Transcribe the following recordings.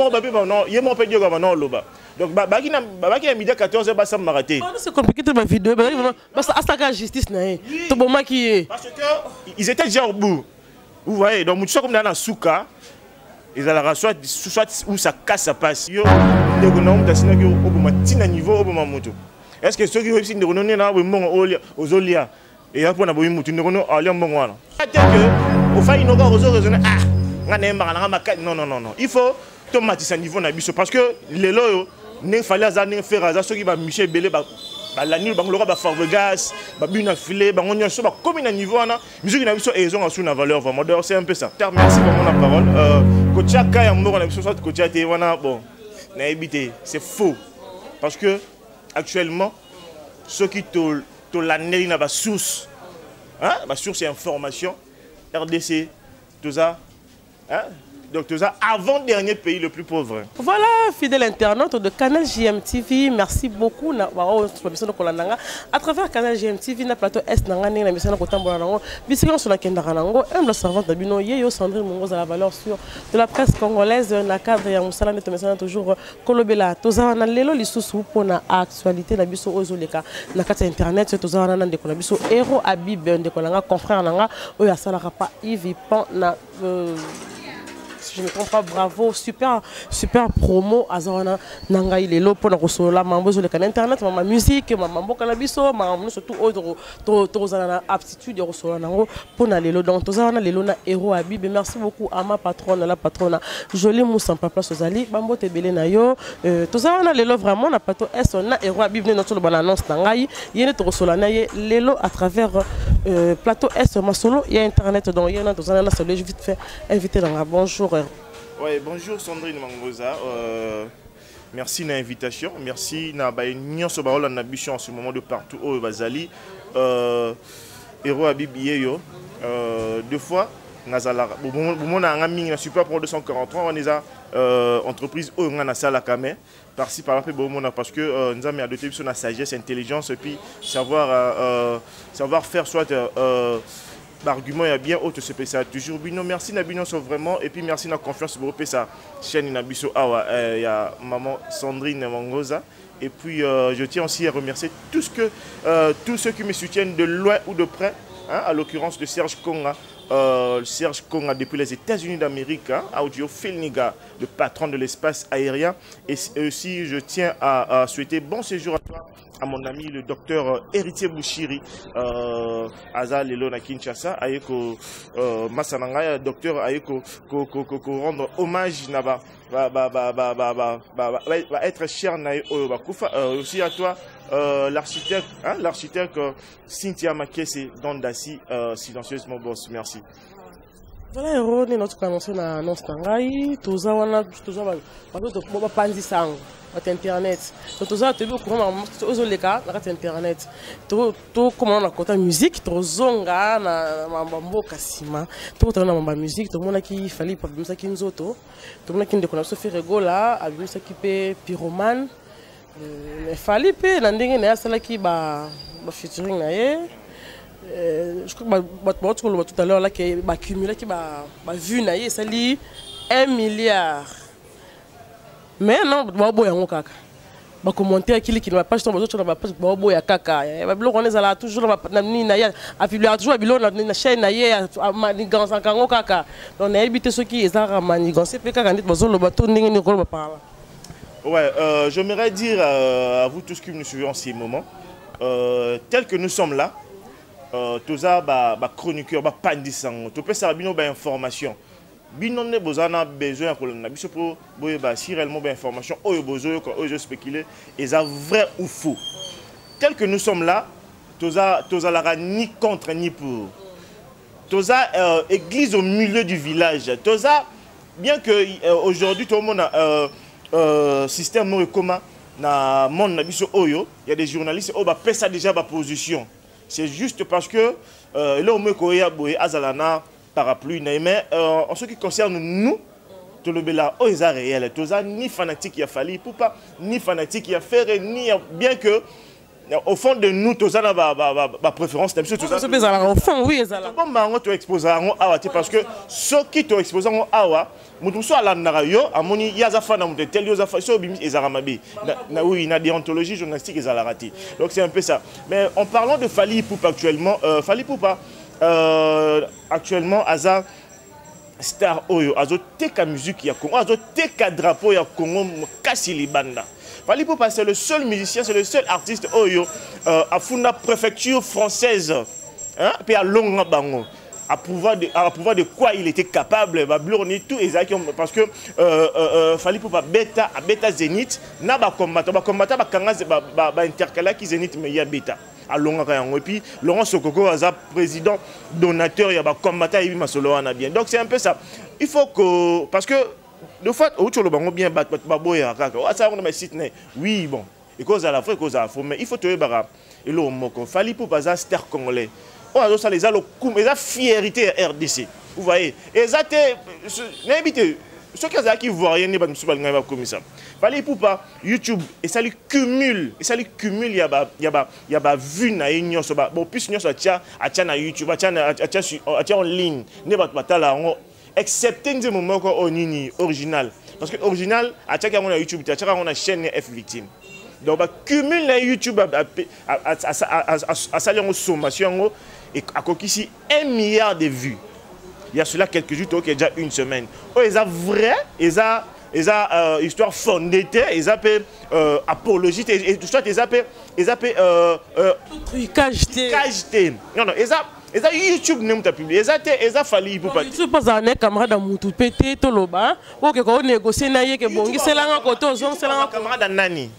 mon papier, non, il y a mon papier comme non, loba. Donc, baki na midi 14h, bah ça m'a raté. C'est compliqué de ma vidéo, parce que à la justice, tout bon maquillé. Parce que ils étaient déjà au bout. Vous voyez, donc, tout ça comme dans la souka, ils allaient soit où ça casse, ça passe. Yo, les gens qui sont au bout, à niveau, au bout, moto. Est-ce que ceux qui ont signé aux Olia et après on a besoin de nous aller en bon voilà. Au fait, ils n'ont pas raisonné. Non, non, non, non. Il faut automatiser un niveau d'abus parce que les lois, il fallait faire ceux qui va Michel Belé, la nuit, le roi va faire le gaz, va filer, on y a comme un niveau, musique d'abus et ils ont une valeur vraiment. C'est un peu ça. Merci pour la parole. Kocha Kaya Moro, on a besoin de Kocha Tewana. Bon, c'est faux parce que actuellement, ceux qui te l'année na source, hein, ma source et information, RDC, tout ça, hein, donc tout ça, avant-dernier pays le plus pauvre. Voilà, fidèle internaute de Canal JMTV, merci beaucoup. À travers Canal JMTV, na plateau S na mission sur la Kendarango, le servant de Bino, Yeyo Sandrine Mongoza la valeur sûre de la presse congolaise, na cadre ya Moussala Netomesana toujours Kolobela. Toza na lelo lisusu pour na actualité na biso ozoleka na carte internet toza na ndeko na biso héros Habib ndeko na confrère nanga oyo asalaka pa Yves Pan na si je ne me trompe pas, bravo, super promo Azana Nangaï Lelo pour la mambo sur le canal internet, ma musique, ma mambo canabiso, ma surtout autre aptitude de recevoir pour na Lelo. Donc, Tozana Lelo na héros Habib. Merci beaucoup à ma patronne, la patronne Jolie Moussa Papa Sozali, Bambo Tebele Nayo. Tozana Lelo vraiment, na plateau S, na héros Habib, notre bonne annonce Nangaï. Yéne Torosola Naye Lelo à travers plateau S, ma solo, il y a internet, donc il y a Tozana na solo, je vite fait inviter dans la bonjour. Oui, bonjour Sandrine Mangoza. Merci de l'invitation. Merci de Sobarol en ambition en ce moment de partout au Bazali. Héros Habib Yeyo. Deux fois, Nazala. Bon, on a un super pour 243. On est à entreprise où on a la caméra. Par-ci, par-là, parce que nous avons adopté sur la sagesse, intelligence et puis savoir faire soit. L'argument est bien haut, c'est ça toujours. Bino, merci Nabino vraiment et puis merci na confiance pour sa chaîne Nabiso Awa. Il y a maman Sandrine Mangoza et puis je tiens aussi à remercier tous ceux qui me soutiennent de loin ou de près, hein, à l'occurrence de Serge Konga. Serge Konga depuis les États-Unis d'Amérique, hein, Audio Felniga, le patron de l'espace aérien. Et aussi, je tiens à souhaiter bon séjour à toi, à mon ami le docteur Héritier Bouchiri, Aza Lelona Kinshasa, Ayeko Masananga, docteur Ayeko, rendre hommage Naba, va être cher Naï aussi à toi. L'architecte Cynthia Makese Dondassi, silencieusement boss, merci. Voilà, héros, notre annoncé dans l'annonce Tangaï, tous on internet. Tous on te vu comment aux les cas, la internet. Tout comment on a côté musique, tout zonga na mambo kasima. Tout on a mambo musique, tout le monde qui fallait pas bien ça qui nous auto. Tout le monde qui ne connaît pas Sophie Regola, a bien ça qui peut pyromane. Il fallait payer l'ending ça qui ba featuring naie. Je crois que tout à l'heure là qui va cumuler qui va vu naie ça li 1 milliard. Mais non, ba boya ngokaka. Ba commenter akili qui ne va pas sur autres ba page ba boya kaka. Ba bilo on est là toujours na ni naie a publier toujours bilo na chaîne naie manigance en ngokaka. Donc na éviter ceux qui ezara manigance pe kaka ndit bazolo ba to ndenge ni ko ba parla. Ouais, j'aimerais dire à vous tous qui nous suivez en ces moments, tel que nous sommes là, tous les chroniqueurs, les pandissants, tout peut savoir bien information. Bien on a besoin pour si réellement information, je spéculer, et ça vrai ou faux. Tel que nous sommes là, tous les ni contre ni pour. Tous les église au milieu du village. Tous bien que aujourd'hui tout le monde a système commun na monde na biso oyo, il y a des journalistes qui ont ça déjà ma position. C'est juste parce que là on me koya boye azalana parapluie mais en ce qui concerne nous tout le bela o est réel, tout ça ni fanatique il a fallu pour pas ni fanatique il a fait ni bien que au fond de nous tous ça ma préférence c'est tout ça au fond oui ezala bon bango to exposer awa parce que ceux qui to exposer awa mutu so ala ndara yo amoni yaza fana mutu tel yo za fa so bimi ezara mabe na oui na déontologie journalistique ezala raté donc c'est un peu ça mais en parlant de Fally Ipupa actuellement Fally Ipupa actuellement aza star oyo azo teka musique ya Congo azo teka drapeau ya Congo kasi libanda Fally Ipupa c'est le seul musicien c'est le seul artiste oyo à funda préfecture française hein puis à longa bango à pouvoir de quoi il était capable tout parce que Fally Ipupa beta Zénith na ba combattant ba kanga ba intercala qui Zénith mais ya beta à longa kayango et puis Laurent Sokoko aza président donateur ya ba combattant ibi masolo wana bien donc c'est un peu ça il faut que parce que de fait au tcholo bango bien ba boya kaka ça on ma site oui bon et cause à la fois cause à faux mais il faut te bara et le moko Fally Ipupa aza star congolais on a ça les a le coup mais la fierté RDC vous voyez et ça n'habite ceux qui voient rien n'est pas comme ça Fally Ipupa YouTube et ça lui cumule il y a vu na union so bon plus union so tia na YouTube tia en ligne ne pas batala excepté des moments ko onini original parce que original tia on a YouTube tia on a chaîne F victime donc bah cumule na YouTube à salir en sommation et à ici 1 milliard de vues. Il y a cela quelques jours, qui est déjà une semaine. Oh, ils ont vrai, ils ont histoire fondée, ils ont apologie, et tout ça, ils ont trucage. Non, non, ils ont YouTube ne m'a publié, ils ont Fally Ipupa. YouTube pas un camarade à moutou pété tout le bas. Ok, quand on négocie naïe que bon, c'est là un côté, c'est là un camarade nani.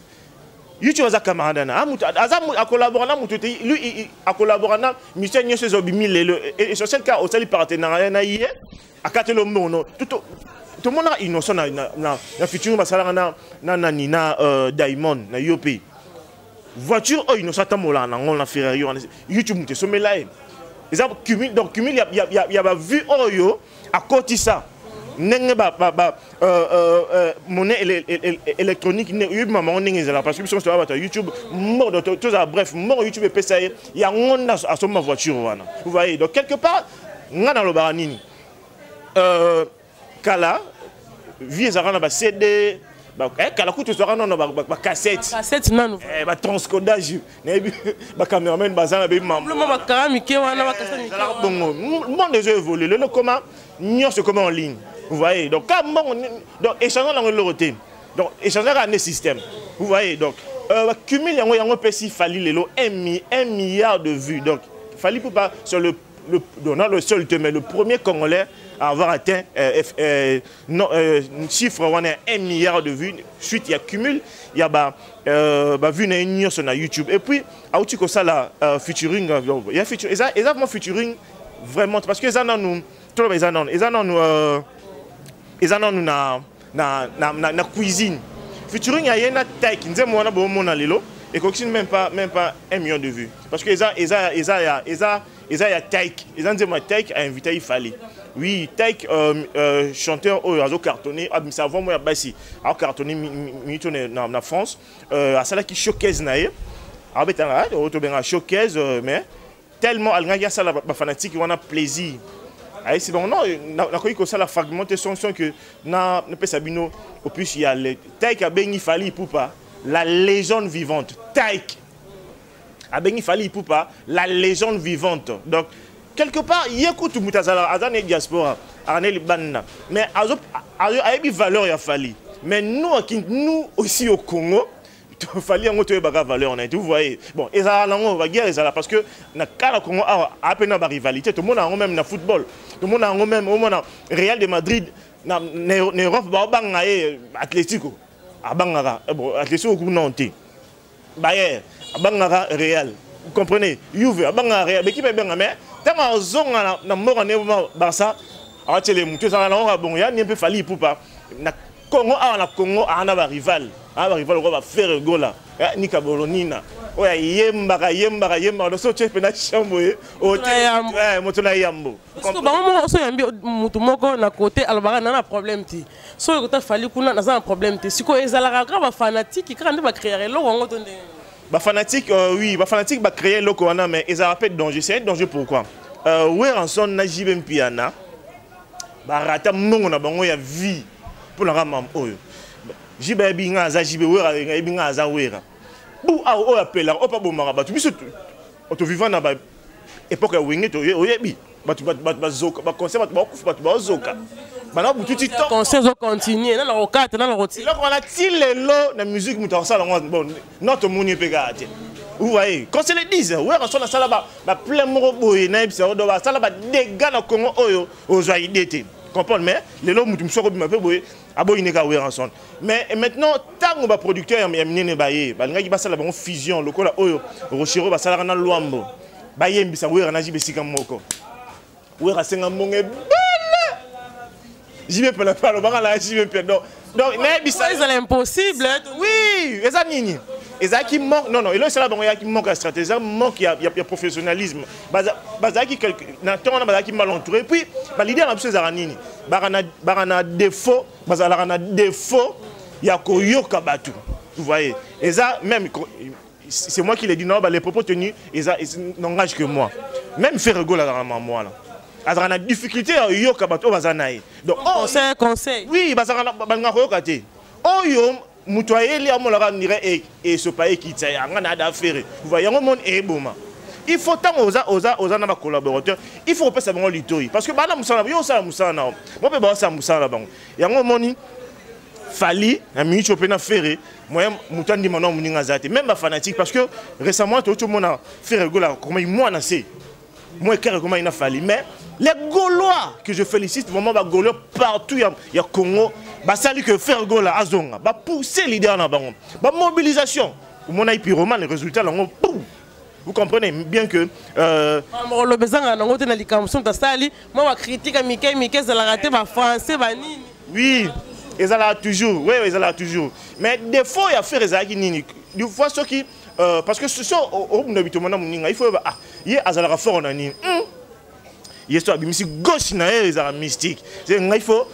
YouTube a camarade a collaboré lui a collaboré na mission nyo ces obimi et sur quel cas au sali partenariat na hier a katelo mono tout le monde a innocent na futur basala na nina Diamond na yopi voiture o innocent tamola na ngol na Ferrari YouTube te sommet là ils ont cumul donc cumul il y a vu oyo à côté ça nenge monnaie électronique maman parce que sur YouTube mort tout ça bref mort YouTube et ça il y a on a à ma voiture vous voyez donc quelque part nga dans le baranini kala vie ezara na ba CD kala kutu sera na ba cassette nanu ba transcodage ba cameraman bazana be mambo ba karamike wana ba cassette bongo monde des évolué le comment c'est comment en ligne. Vous voyez, donc échangeons dans le côté. Donc échanger à un système. Vous voyez, donc cumul y a un petit Fally Lelo 1 milliard de vues. Donc Fally Ipupa sur le seul mais le premier Congolais à avoir atteint chiffre 1 milliard de vues. Suite il y a cumul, il y a vu une sur YouTube et puis à outil comme ça là featuring il y a featuring exactement featuring vraiment parce que ça nous tout les anons ils en ont na cuisine featuring il y a une taille qui nous a bon mon alilo et qui même pas 1 million de vues parce que ils a taille ils ont dit moi taille a invité il fallait oui taille chanteur au réseau cartonné ça avant moi bassi a cartonné na France à cela qui showcase naé a betanga auto ben showcase mais tellement alga ça la fanatique on a plaisir. Ah, c'est bon, non, on a ça la fragmentation que na Sabino, au plus il y a le Taïk a béni Fally Ipupa, la légende vivante. Taïk a béni Fally Ipupa, la légende vivante. Donc, quelque part, il y a tout Moutazala, Azane diaspora, Arnel Banna. Mais il y a une valeur à Fally. Mais nous aussi au Congo, il fallait en autre valeur vous voyez bon et ça la guerre ça parce que na kala Congo a peine la rivalité tout le monde a même na football tout le monde a même au moment Real de Madrid na Europe ba banga Atlético a bangara bon Atlético ko nanti Bayern a bangara Real vous comprenez Juve a bangara Real mais qui peut bien mais tant zonga na mort na Barça a télé mutu ça la bon ya ni peu Fally Ipupa na Congo a un rival va faire gola ni kabolonina oya yemba do so chepe na chambo o moto na yambo parce que bango so yambi mutu moko na côté albara na problème ti so ko ta Fally kuna na un problème ti siko ezalaka ka ba fanatique ka nde ba créer lo ngo tonde fanatique, oui, fanatique va créer le Koana, mais ils rappellent danger. C'est un danger pourquoi? Weranson n'a jamais piana. Barata mongo na bango ya vie pour la ramam oyo. Jibe binga za jibe wera binga za wera. Bu a o appela o pa bo marabatu biso to vivant na ba époque ya wenge to oyebi. Batu zoka ba conseil batu ba kufa batu ba zoka. Bana bu tout temps conseil zo continuer na la okate na la roti. Là on a tilelo na musique muta sala bon notre moni pegate. Vous voyez, quand c'est les 10, ouais, on a ça là-bas, plein de boy, naïbs, on doit ça là-bas, des gars dans Congo, aux joyeux d'été. Comprendre, mais les lots, nous sommes un peu boy, à boy, n'est qu'à ouais, ensemble. Mais maintenant, tant que producteur, il y a une baye, il y a une fusion, le col, Rochero, va ça là dans l'ouambo. Baye, il y a un aji, c'est comme moko. Ouais, c'est un mongé belle. J'y vais pas le faire, le baran là, j'y vais pas. Donc, c'est impossible. Oui, les amis. Et ça qui manque, non, il y a qui manque la stratégie, il y a professionnalisme. Qui mal entouré. Puis, l'idée de la nini, barana défaut, défaut, il y a koyoka batu. Vous voyez. Et ça, même, c'est moi qui l'ai dit, non, les propos tenus, ils n'engagent que moi. Même faire rigoler à moi là. Il y a difficulté à yoka batu, donc conseil. Oui, Moutoyeli a mon et ce pays qui t'a affaire. Vous voyez, il faut tant aux collaborateurs, il faut passer à l'itoy. Parce que madame Moussana, yo ça Moussana. Moi, je vais Moussana. Il y a un moment, Fali, un minute au pénal ferré. Moi, Moutani Manon Mouningazate, même ma fanatique, parce que récemment, tout le monde a fait rigoler. Comment moi, on a fait. Moi, comment il a fallu. Mais les Gaulois, que je félicite, vraiment, les Gaulois partout, il y a Congo. Bah salut que faire go la azonga bah pousser l'idée en avant bah mobilisation pour mon aïe roman les résultats là vous comprenez bien que le besoin na ngote na likamso ta sali moi va critique Mickey ça la raté ba français ba nini oui ils là toujours oui ils là toujours mais des fois il y a faire ezaki nini des fois ceux qui parce que ce sont au habitement muninga il faut ah y azala fort na nini histoire bimisi gauche na ezala mystique c'est il faut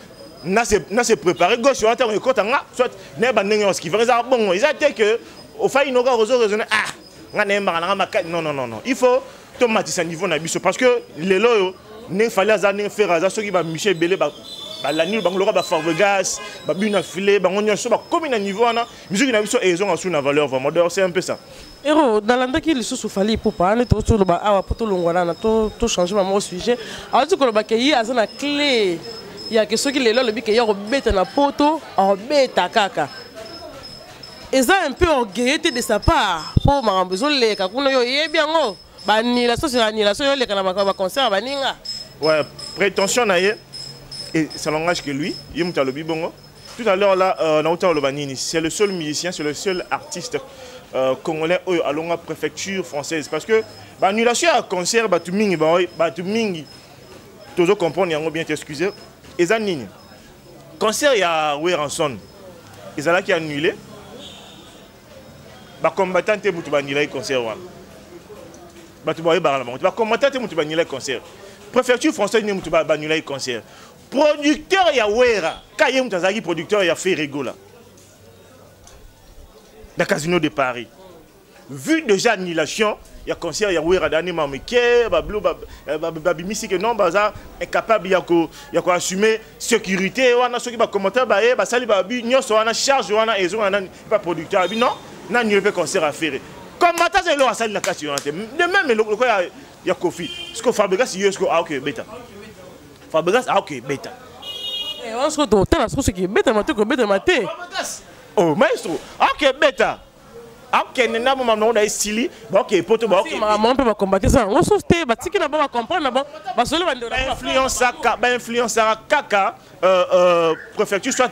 n'a se préparé gauche sur la terre soit n'est pas ce qui fait bon ils ont que au fait ils raisonner non il faut automatiser niveau na biso parce que les lots ne fallait pas faire ça ceux qui va Michel Belé la nuit bang lora ba Fabregas ba buna filet ba onyo so ba comme na niveau na musique na biso ils ont na valeur vraiment c'est un peu ça Héros, dans l'endroit qui est sous fali pour parler, tout le monde a tout changé mon sujet. Alors tu connais qu'il y a une clé. Il y a que ceux qui les le bic y a rebête na poto en bêta caca. Et ça un peu orgueilleux de sa part pour ma besoin les kakuna yo bien oh bani la annulation les kanaba concert baninga. Ouais, prétention na et ça langage que lui, il m'a le bibongo. Tout à l'heure là Naouta Lobanini, c'est le seul musicien, c'est le seul artiste congolais à la préfecture française parce que annulation à concert batumingi toujours comprendre yango bien t'excuser. Et ça nini concert il y a Weranson ils allaient qui annulé ba combattant te mutu banila concert wana ba tu boye ba ba combattant te mutu banila concert préfecture française ni mutu banila concert producteur ya Wera kaye mutu azaki producteur ya fait rigola dans Casino de Paris vu déjà annulation il y a concert, il y a Wera Dani Mameke, Bablo, Babimisi, que non, Baza est capable de assumer sécurité, on a ceux qui va commenter, Basali Babi, Nyon, on a charge, on a ils ont pas producteur, non, non, il n'y a pas concert à faire. Comme matin, c'est là, ça la casse, de même, il y a Kofi. Parce que Fabregas, il y a ah, ok, bêta. Fabregas, ah, ok, bêta. Et on se retrouve, ce qui est bêta, maté. Oh, maestro, ok, bêta. Ok, nena mo mamno na stili, ok, poto ba ok. Maman peut combattre ça. On sauté, ba tiki na ba comprendre ba ba solo ba influence kaka préfecture soit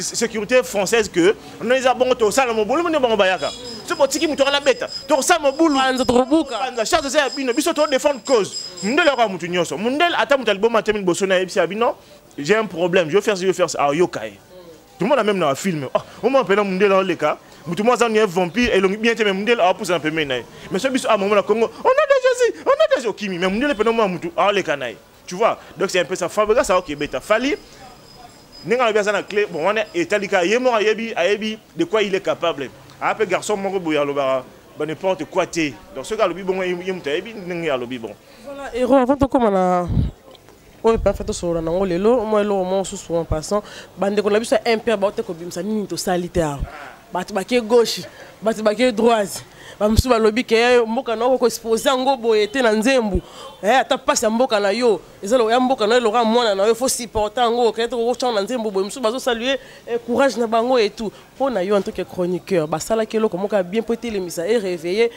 sécurité française que on les a bon to ça mo bolu mo ba yaka. Ce potiki muto la bête. To ça mo bolu. Anza trobuka. Anza charge ça bino biso to défendre cause. Mundel ka mutu nyonso. Mundel ata mutal bo matemine bosona ebisi abino. J'ai un problème, je vais faire ça. Ah yokai. Tout le monde a même dans un film. Au moins pendant Mundel dans les cas. Tout le monde a un vampire et bien été même Mundel a poussé un peu mais ce bis à moment là Congo on a déjà Kimi mais Mundel pendant moi mutu ah les canailles tu vois donc c'est un peu ça Fabregas ça ok bêta Fali n'enga bien ça la clé bon on est italika yemo ayebi de quoi il est capable un peu garçon mon boya lo bara n'importe quoi. Donc ce gars, le bon, il y a le bon. Voilà, Héros, avant de commencer. Oui, parfait, sur le nom, moi, le souvent en passant, bande qu'on a vu ça impère, baote ko bimsa ni to salitaire. Batibake gauche, batibake droite. Bamsu balobi ke mboka na ko exposer ngo boyete na nzembu. Ata passe ya mboka na yo, ezalo ya mboka na yo lora mwana na yo faut supporter ngo ke to ko na nzembu boy msu bazo saluer courage na bango et tout. Pour na yo en tant que chroniqueur, basala ke loko moka bien poté le misa et réveiller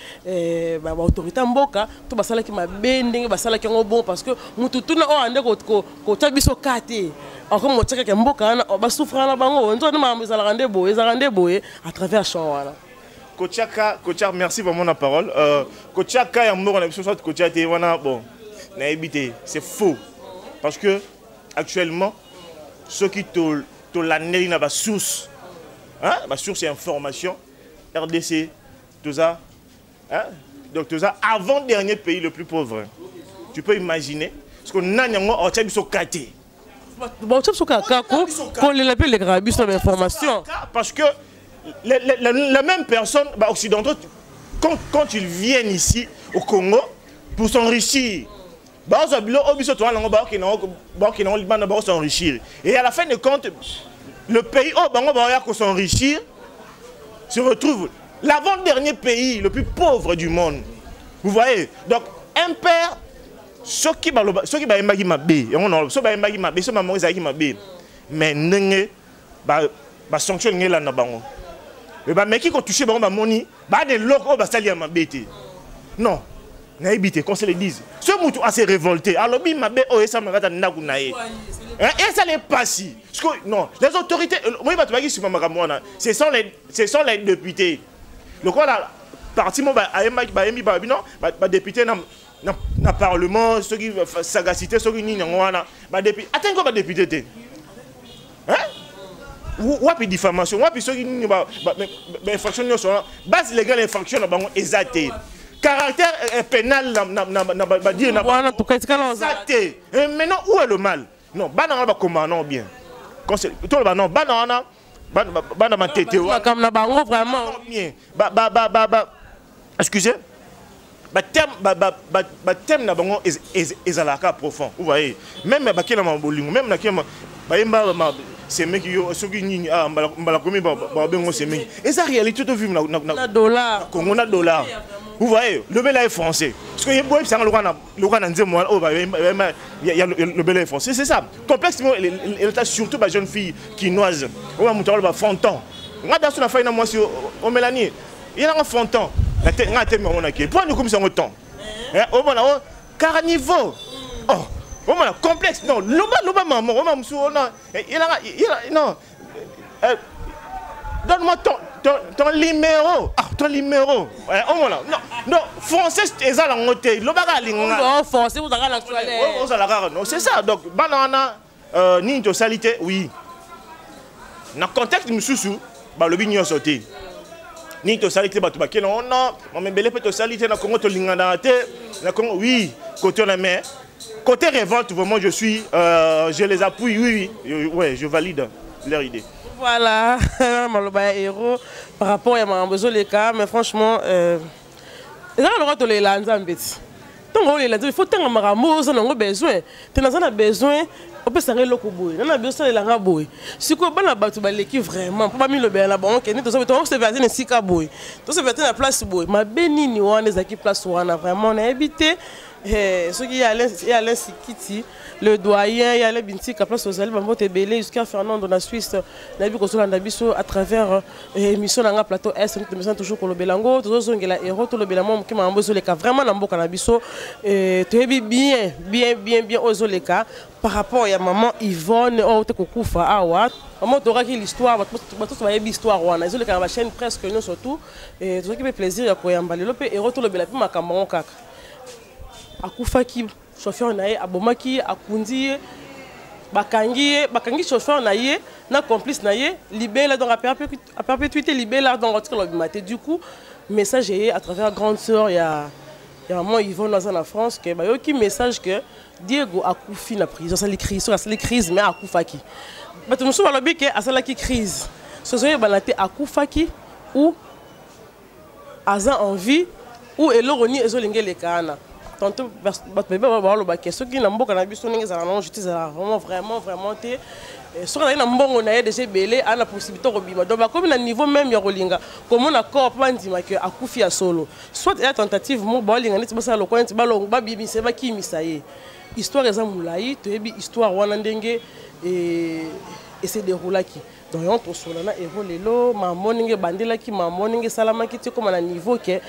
ba autorité mboka, to basala ki mabendenge basala ki ngo bon parce que mutu tuna o ande ko tabiso kate. Encore mo tsaka ke mboka na ba souffrir na bango, nzo na mambo ezalaka boye à travers chant voilà. Kochaka, merci pour mon parole. Kochaka, il y a un mot, on a vu soit Kochaka, bon, c'est faux. Parce que, actuellement, ceux qui te l'année, il y a une source. Ma source, c'est information. RDC, tout ça. Donc, tout ça, avant-dernier pays le plus pauvre. Tu peux imaginer. Parce qu'on a un Kate. Qu'on les grabus sur l'information. Parce que la même personne occidentaux, quand ils viennent ici au Congo pour s'enrichir, et à la fin de compte, le pays pour s'enrichir se retrouve l'avant-dernier pays le plus pauvre du monde. Vous voyez? Donc, un père, ceux qui sanctionner là mais mais qui ont touché ma moni des locaux basalia ma bête non n'a évité qu'on se le dise ce moutou a se révolté alors bi ma bé oh ça me gata ndaku nae et ça n'est pas si non les autorités moi ba tobaki sur makamona ce sont les députés le quoi là parti mo ba ayembi ba non ba député na parlement ceux qui sagacité ceux qui ni ngwana ba député attends quoi ba député ou puis diffamation ou puis ceux qui infraction base légale infraction exacté caractère pénal n'a dire maintenant où est le mal non banana ba commandant bien tout le non banana banana tete comme na bango vraiment bien excusez thème na bango ezalaka profond vous voyez même ba kila mabolingo même na kema ba c'est mec qui ceux qui ni mbala komi ba bengo c'est mec et ça réalité tout vu na dollar Congo na dollar vous voyez le bel est français parce que yeboy ça le roi nzemo oh ba il y a le bel est français c'est ça complexement elle est surtout ba jeune fille quinoise on va monter ba fontan nga dans sur la faille na moi sur au Mélanie il y a un fontan la tête nga tête on a qui pour nous comme ça autant au moment carnivore oh oh mon complexe non loba maman on m'a non donne-moi ton numéro ton numéro oh mon non français c'est ça la montée loba ga linga non français vous avez l'actualité non c'est ça donc banana ni to salité oui na contexte mususu ba lobi nyo sauté ni to salité ba to ba non on me belé peut to salité na Congo to linga na te na Congo oui côté la mer. Côté révolte, vraiment, je les appuie, oui, je valide leur idée. Voilà, Maloba Héros, par rapport à mon besoin les cas, mais franchement, il faut tant que besoin. Tu as besoin, on peut s'arrêter le coup. On a besoin de la boy. Si quoi bon la battu l'équipe vraiment, pas mis le bien la banque, ni tout ça, tu se verser une sika boy. Tu se verser la place boy. Ma béni on les équipes place on a vraiment on a évité. Ceux qui y a Sikiti, le doyen, il y a les Binti, qui a place aux Alibes, Mbote Belé, jusqu'à Fernando dans la Suisse, on a vu qu'on à travers l'émission dans le plateau S, nous sommes toujours pour le Bélango, tous les gens Héros, tout le Bélango, qui m'a embauché les cas, vraiment dans le Bokanabisso, tu es bien aux les cas, par rapport à maman Yvonne, oh, tu es Koufa, Awa, maman, tu auras l'histoire, tu vas l'histoire, on a vu la chaîne presque, nous surtout, et tout ce qui fait plaisir, il y a un balilopé, Héros, tout le Bélango, ma camarade, kaka. Akufaki chauffeur naie abomaki akundi bakangi chauffeur naie na complice naie libéré là dans la perpétuité libéré là dans l'article matin du coup message à travers grande sœur il y a maman Yvonne dans la France que bah qui message que Diego akufi na prison ça les crises mais akufaki bah tu me souviens le bique à ça la qui crise ce soir balaté akufaki ou aza envie ou eloroni ezolinge lekana tantôt bato baloba soki na mboka na biso ndenge ezala na justice ezala vraiment te soki azali na mbongo na ye déjà ebele ana possibilité kobima donc bakomi na niveau même ya kolinga komona corps mpo bandimaki akufi ya solo soit eya tentative moko baolinga neti basala lokola neti babimisa bakimisa ye histoire eza molai toyebi histoire wana ndenge ese déroulaki donc yon tosola na ero lelo mamo ndenge bandelaki mamo ndenge esalamaki te koma na niveau ke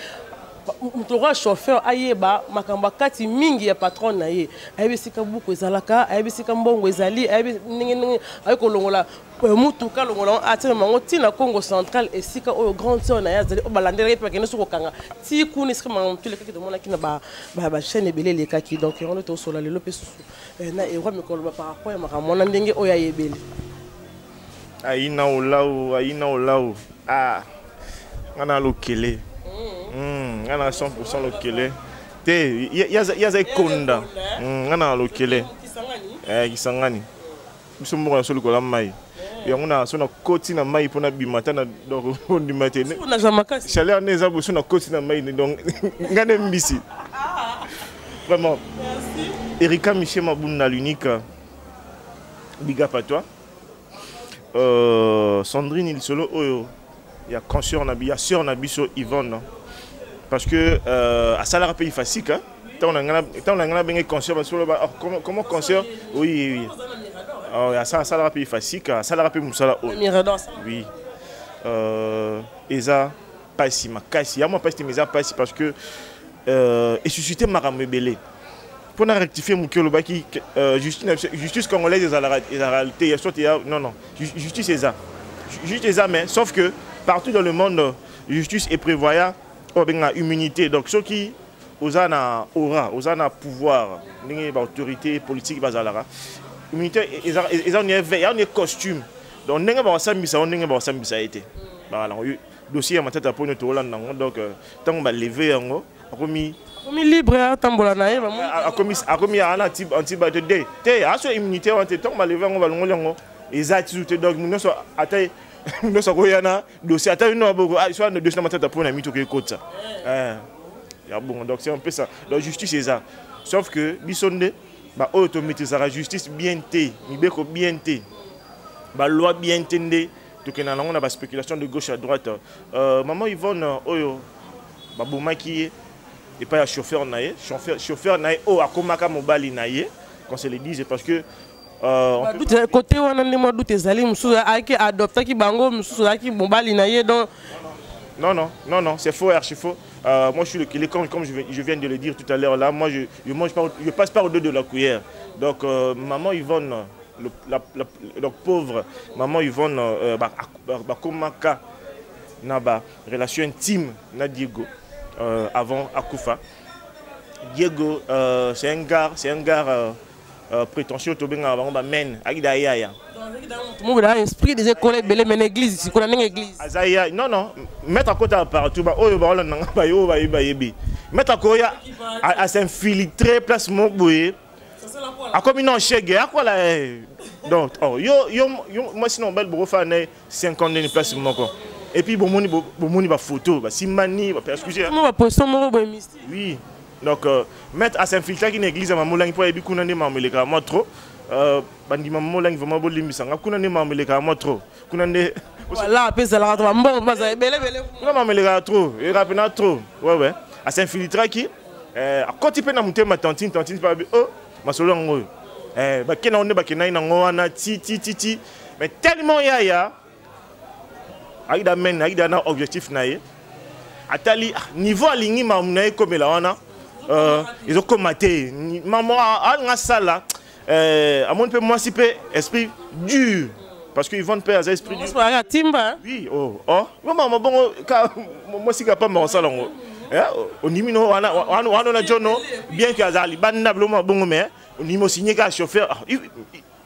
moto okoya chauffeur ayeba makambo akati mingi ya patron na ye ayebi esika buku ezalaka ayebi esika mbongo ezali ayebi ndenge ayebi kolongola mutuka longola atie mango ntina Congo central esika oyo grande sœur na ye azali oyo balandelaki mpe bakende soki kokanga ti kuna esika makambo elekaki tomonaki na bachaîne ebele elekaki donc yango nde tosola lelo mpe susu na eroi mikoloba par rapport ya makambo wana ndenge oyo ayebeli aina olau nga na lokele nga na 100% lokele te yaza ekonda nga na lokele kisangani biso moko na so likola mai yango na so na koti na mai mpona bima ta na ondima te chaleur ne eza boso na koti na mai donc nga ne mbisi vraiment Erika Michel Mabunda l'unique big up à toi Sandrine il solo oyo ya conscience na biya sœur na biso Yvonne parce que à salaire pays facile hein tant on a bien conscience sur le comment conscience oui oh ya ça salaire pays facile salaire pays musala oui eza pasi makasi ya moi pasi mais pasi parce que et susciter maramebele pour na rectifier mon cœur le baki justice congolaise est la réalité non justice est ça mais sauf que partout dans le monde justice est prévoyant la immunité donc ceux qui osana aura osana pouvoir n'ingé autorité politique bazalara immunité ils ont un costume donc n'ingé ba sambisa on n'ingé ba sambisa été voilà dossier à ma tête à point de Hollande donc tant on va lever yango akomi libre à tambola na ye akomi ana antibiote de te aso immunité on te tant on va lever on va longo ezati tout donc nous so atai nous sommes là, dossier attends nous beaucoup soit le dossier matata pour na mito ke kota ya bon donc c'est un peu ça la justice c'est ça sauf que bisonde ba automatisera justice bien té mibeko bien té ba loi bien tendé to ke na on a ba spéculation de gauche à droite maman Yvonne oyo ba bomaki et pas chauffeur naie chauffeur naie o akomaka mobali naie quand se le disent parce que côté wana ndemo doute ezali mususu aki adopter ki bango mususu aki mobali na ye donc non c'est faux archi faux moi je suis le comme je viens de le dire tout à l'heure là moi je passe pas au-dessus de la cuillère donc maman Yvonne le pauvre maman Yvonne bakomaka na ba relation intime na Diego avant akufa Diego c'est un gars prétentieux to benga bango men akida yaya mo da esprit des écoles belé men église si kona ninga église azaya non mettre à côté partout ba oyo ba hola nanga ba yo ba yebi mettre à côté à s'infiltrer place mo boye a comme non chege akola donc yo moi sinon bel bro fa na 50 place moko et puis bomoni ba photo ba simani ba excusez mo ba poisson mo bo mystique oui. Donc, mettre à s'infiltrer dans l'église à Mamolang pour éviter qu'on ait mameleka moi trop. Bandi Mamolang vraiment beau limisanga. Qu'on ait mameleka moi trop. Qu'on ait. Voilà, après ça la retourne bon, mais ça belé. Qu'on mameleka trop. Et rapidement trop. Ouais. À s'infiltrer qui? À quand tu peux na monter ma tantine pas oh ma solo ngo. Bah kena on est bah kena ina ngo ana ti. Mais tellement ya. Aïda men aïda na objectif na ye. Atali niveau aligné mamunaye comme la wana. Ils ont combattu. Maman a ça là. À mon peu moi si peu esprit dur parce qu'ils vont faire un esprit dur. Oui maman bon moi si capable mon salon. Au nimino on jono bien que azali banablement bon mais au nimino signé qu'un chauffeur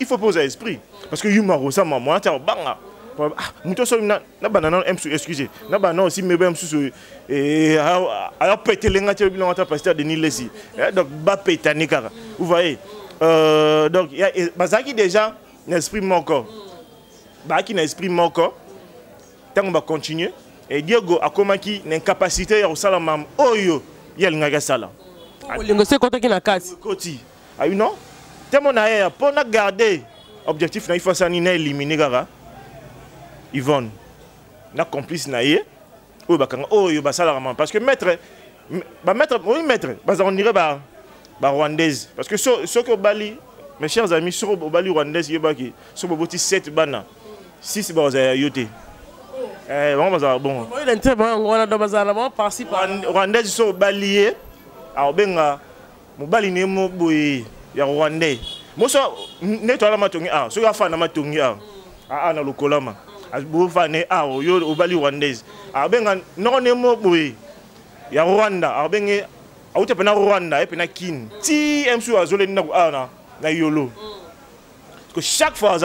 il faut poser esprit parce que humor ça maman t'as banga. Muto so na banana excusez na banana aussi mais même sous et alors péter les ngati bilon ata pasteur de Nilesi donc ba pétani kaka vous voyez donc il y a bazaki déjà l'esprit mon corps ba qui n'esprit mon corps tant on va continuer et Diego akomaki l'incapacité ya osala mam oyo ya lingaka sala olingo côté qui na kati koti ayi non tellement na ya pour na garder objectif na il faut ça ni na éliminer kaka Yvonne na complice na ye oyo bakanga oyo basala mam parce que maître oui maître bas on dirait ba rwandaise parce que ce que bali mes chers amis sur au bali rwandaise yebaki sur boti 7 bana 6 ba za yote bon bazala bon il est très bon on a dans bazala bon par-ci par rwandaise sur bali a benga mobali ne mo boye ya rwandais mo so ne to la matongi so ya fa na matongi na lokolama bo fa ne yo o bali rwandaise benga no ne mo boye ya Rwanda benga auta pena Rwanda et pena kin ti emsu azole na yolo parce que chaque fois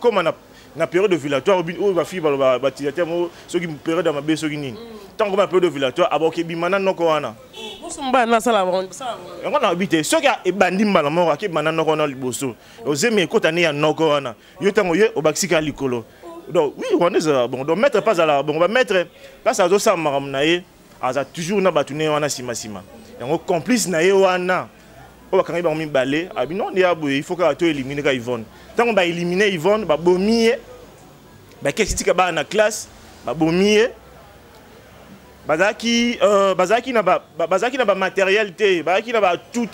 comme na période de vilatoire ou va fi ba batiateur mo so ki période ma be so ki nini tant comme période de vilatoire aboke bimana noko wana musumba na sala bon on a habité so ki e bandi mbala mo ki bana noko na liboso ozeme ko tane ya noko wana yo tango ye obaksika likolo donc oui on est bon donc mettre pas à la bon on va mettre là ça zo sa maramnaye aza toujours na batune wana sima yango complice na ye wana o bakanga ba mi balé non ya boye il faut que to éliminer ka Yvonne tant on va éliminer Yvonne ba bomié ba kestika ba na classe ba bomié bazaki na ba matériel te bazaki na ba tout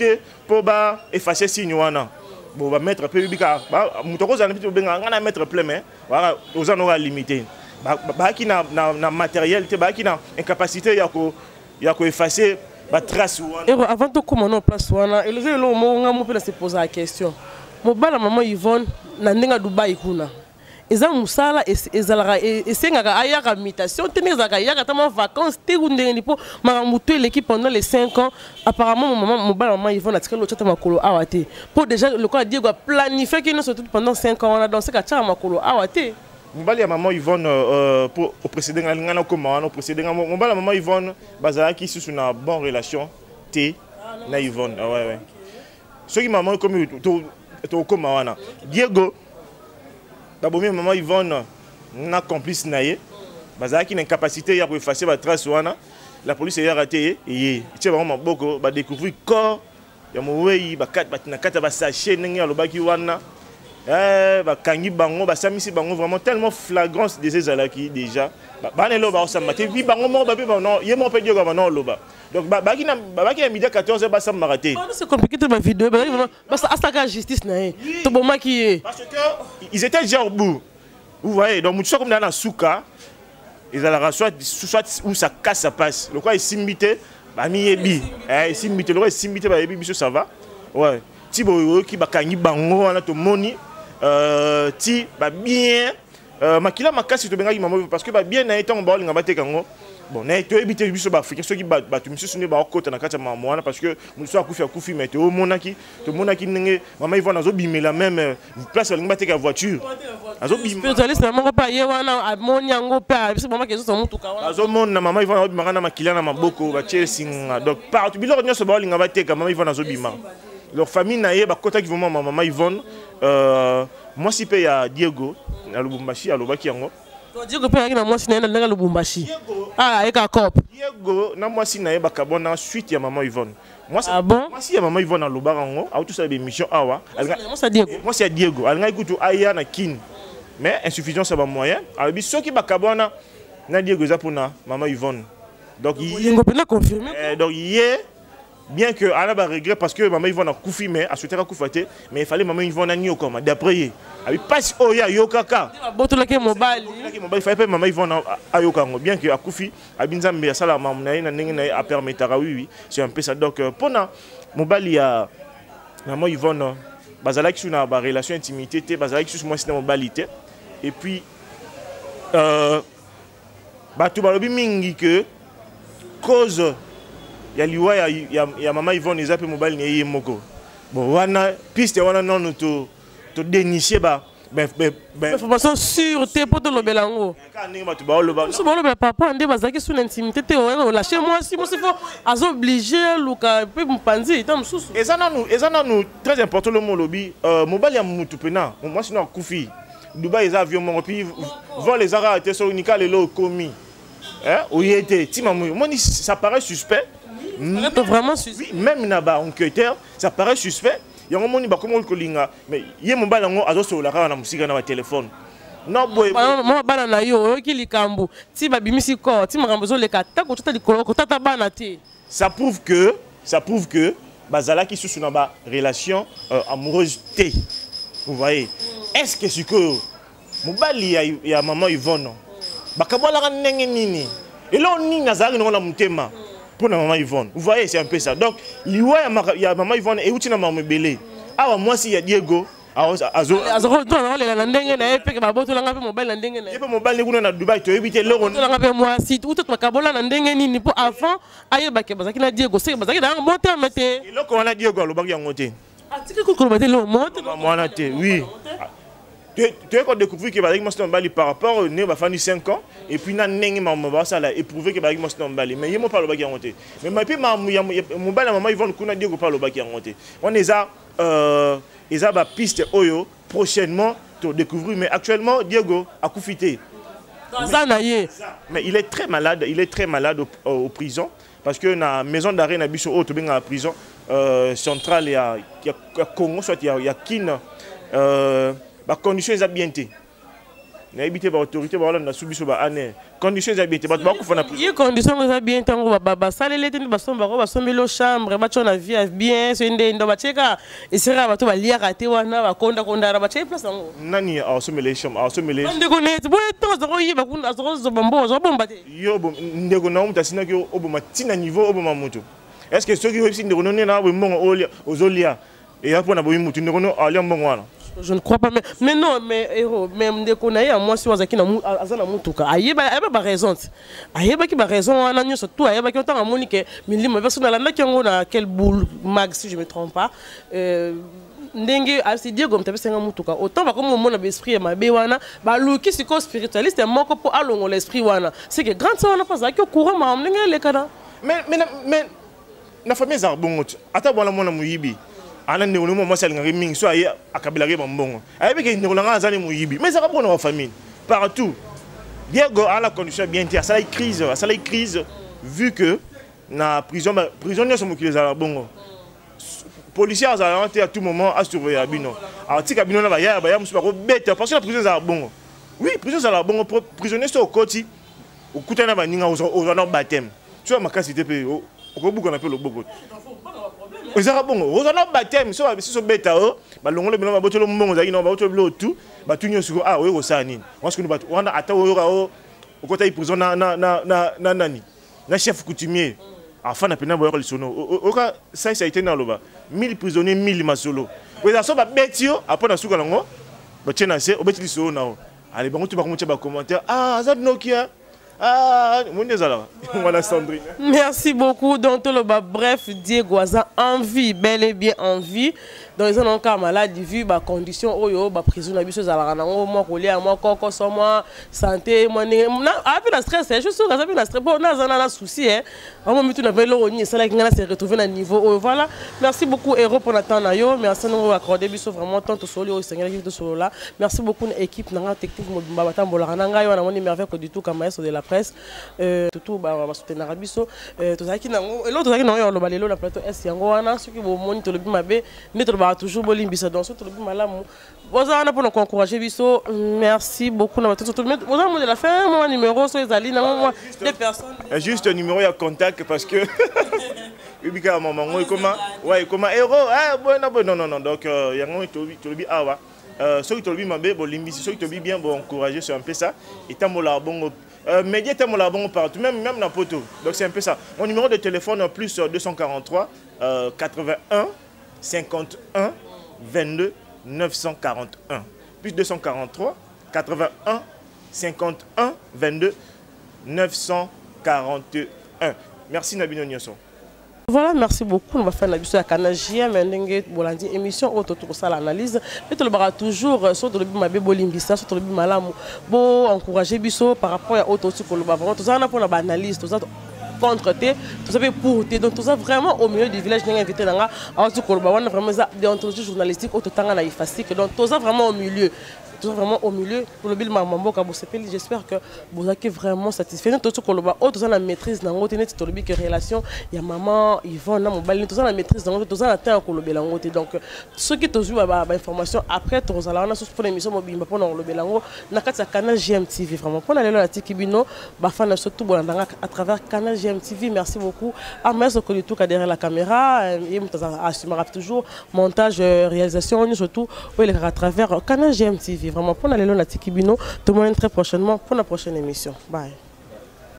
pour ba effacer signe wana bon va mettre peu bika ba mutoko za na petit benga ngana mettre plein mais voilà aux en aura limité bazaki na matériel te bazaki na incapacité ya ko effacer ba trace wana avant de comment on place wana et le mo nga se poser la question mo bala maman Yvonne na ndenga Dubai kuna eza musala ezalaka esengaka ayaka mutation te nezaka yaka tama vacances te kundenge lipo maramuto l'équipe pendant les 5 ans apparemment mon maman Yvonne a tiré le chata makolo awate pour déjà le quoi Diego a planifié qu'il nous surtout pendant 5 ans on a dansé ka chata makolo awate Mobali ya maman Yvonne pour au précédent ngana comment au précédent mobali ya maman Yvonne bazaki sous une bonne relation té na Yvonne ouais ce qui maman comme to comment wana Diego d'abord maman Yvonne na complice naie bazaki na capacité ya ko effacer ba trace wana la police a raté et tu vois vraiment beaucoup ba découvrir corps ya mowei ba kata ba sachet ndenge alobaki wana bakangi bango basamisi bango vraiment tellement flagrance des ezalaki déjà bana lo ba osamba te bi bango mo ba pe non yemo pe Diego ba non loba donc baki na midi 14h ba sam maraté c'est compliqué de ma vidéo parce que asta justice na to bomaki parce que ils étaient déjà au bout vous voyez donc mutu comme na souka ils allaient soit où ça casse ça passe le quoi isimité ba mi yebi isimité le quoi isimité ba yebi biso ça va ouais ti boyo ki bakangi bango wana to moni ti ba bien makila makasi to benga maman parce que ba bien na etongo ba linga bateka ngo bon na to ebité biso ba africain ceux qui ba tu monsieur sune ba okota na kata maman wana parce que muso akufi mais to monaki ndenge maman Yvonne azo bimela même place linga bateka voiture azo bimela spécialiste maman pa ye wana amoni yango pa biso maman kezo mutuka wana azo mona maman Yvonne azo bimaka na makila na maboko ba Chelsea donc partout biloko nyoso ba linga bateka maman Yvonne azo bimaka leur famille naie ba kota qui vraiment maman Yvonne moi si pe ya Diego na Lubumbashi alobaki yango Diego pe na moi si na na Lubumbashi eka cop Diego na moi si naie ba kabona suite ya maman Yvonne moi si ya maman Yvonne alobaka yango a tout ça des missions awa moi si ya Diego alanga ikutu aya na kin mais insuffisance ba moyen alobi soki ba kabona na Diego za pona maman Yvonne donc il peut confirmer donc hier bien que Anna va regret parce que maman Yvonne a koufi mais a souhaité koufaté mais il fallait maman Yvonne a nié comme d'après il passe oya yokaka botolake mobile il fallait maman Yvonne a yokango bien que a koufi a binzambe ya sala maman na ndenge na a permettre oui c'est un peu ça donc pona mobile ya maman Yvonne bazalaki sur na ba relation intimité té bazalaki sur moi c'est mobilité et puis batu balobi mingi que cause ya liwa ya maman Yvonne eza pe mobile ni ye moko bon wana piste wana non to dénicher ba information sûre te poto lobelango ka ndenge batu ba loba so ba loba papa ande bazaki sous l'intimité te o lâcher moi si mo se faut azo obligé luka pe mpanzi eta msusu eza nanu très important le mot lobi mobile ya mutu pena moi sinon kufi Dubai eza avion mon puis vol les arrêtés sur unical et lo commis Oui, ça paraît suspect. Vraiment suspect. Oui, même là-bas, enquêteur, ça paraît suspect. Il y a un moment où il y a mais il y a un moment où il y a un téléphone. Non, boy. Moi, bana yo, qui li kambu. Si ba bimisi ko, ti makambozo le kata ko tata likolo ko tata bana te. Ça prouve que bazala qui sous une relation amoureuse té. Vous voyez. Est-ce que c'est que mobali ya maman Yvonne bakabola ndenge nini? Et là on ni nazali na mutema pour la maman Yvonne. Vous voyez, c'est un peu ça. Donc, il y a maman Yvonne et où tu n'as pas me ah moi si il y a Diego. Oui. Tu as découvert que par rapport au nez, il a 5 ans, et puis il a éprouvé que il a mais il pas le bac monté. Mais mon bal maman ils vont nous dire que pas le bac monté. On est à ils ont piste oyo prochainement pour découvrir, mais actuellement Diego a coufité. Mais il est très malade au prison parce que la maison d'arrêt na biso au la prison centrale il y a Congo soit il y a Kin les conditions sont bien. Les autorités sont bien. Conditions sont bien. Les conditions sont bien. Les chambre, la vie bien. Et c'est là que les est-ce que ceux qui je ne crois pas, mais non, mais héros, même des connaissances, moi si on a qui na azana mutuka, ayeba raison, ayeba qui raison, on a surtout ayeba qui autant à Monique, mais les personnes là qui ont na quel boule mag si je me trompe pas, ndenge asi dire comme tu senga mutuka, autant va comme mon esprit ma be wana, ba luki siko spiritualiste est moko pour alongo l'esprit wana, c'est que grand ça on a pas ça que courant ma ndenge les kana. Mais na famille zarbongot, ata bona mona muyibi. Ana ne ono mo sali ngari mingi so aye akabila ke bambongo ayebi ke ne kolanga azali muyibi mais ça va prendre wa famille partout Diego a la condition bien terre ça la crise vu que na prisonniers sont qui les a bongo policiers à tout moment à surveiller abino alors ti kabino na ba ya musu ko bête parce que la prison za bongo oui prison za bongo prisonniers sont au koti okutana ba ninga aux na baptême tu vois makasi te pe okobuka na pe lo boko ils ont bon, ils ont baptême, ils sont bêtes à eux, ils ont le bon, ils ont tout, ils ont ah oui, ils ont atteint côté prison na chef coutumier. Enfin, na pena boyok lisono. Ça a été dans le bas. 1000 prisonniers, 1000 masolo. Ils sont bêtes après na suka lango, ba tena se obeti lisono nao. Allez, bango tu vas commenter ba commentaire. Ah, ça Nokia. Ah, Sandrine. Merci beaucoup. Donc, bref, Diego a envie, bel et bien envie. Donc, ils ont encore malade, vu les conditions, prison, moi, santé, moi, la stress, je suis sûr que la stress, on a un souci, hein. On a se retrouver à niveau. Voilà. Merci beaucoup, Héros, pour l'attendre. Merci de nous accorder vraiment tant de solo, là. Merci beaucoup, l'équipe, technique, du tout, comme de la presse. Tout, soutenir Arabiso. Tout ça qui n'a pas. Et l'autre, qui n'a pas le la plateau S. Yangoana, ceux qui vont monitorer le bimabé, toujours Bolimbisa dans ce truc malamu. Vous avez pour nous encourager Bisso. Merci beaucoup. Vous avez de la fin, mon numéro sur les alines, des personnes. Juste un numéro à contact parce que Ubika maman, comment héros, non donc il y a un tobi awa. Ceux qui tobi mabé Bolimbisa, ceux qui tobi bien bon encourager c'est un peu ça. Et tant mola bon média tant mola bon partout même dans poto. Donc c'est un peu ça. Mon numéro de téléphone plus 243 81 51 22 941 plus 243 81 51 22 941. Merci Nabino Nyonso. Voilà, merci beaucoup. On va faire la vidéo à Canal JM, émission autour de ça l'analyse. Mais tu le verras toujours sur le bimabé Bolimbisa, sur le bimalam, bon encourager Bisso par rapport à autre aussi pour le vraiment. Tout ça on a pour l'analyse, tout ça contre T, tout ça pour T. Donc tout ça vraiment au milieu du village n'est invité là. Alors tu on a vraiment des entretiens journalistiques au temps on a effacé donc tout ça vraiment au milieu. tout ça vraiment au milieu pour le bill mambo ka bosepeli. J'espère que vous êtes vraiment satisfait. Tout ce qu'on va tout ça la maîtrise dans votre net tout le bill que relation il y a maman Yvonne na mobile tout ça la maîtrise dans tout ça la terre ko le belango donc ceux qui tozu ba information après to zala na pour l'émission mobile pour le belango na kati canal GMTV vraiment pour aller la tikibino ba fan surtout bolanda à travers canal GMTV. Merci beaucoup à Maître Kolitou qui derrière la caméra et assumera toujours montage réalisation surtout à travers canal GMTV vraiment pour aller la tikibino tout le monde très prochainement pour la prochaine émission. Bye.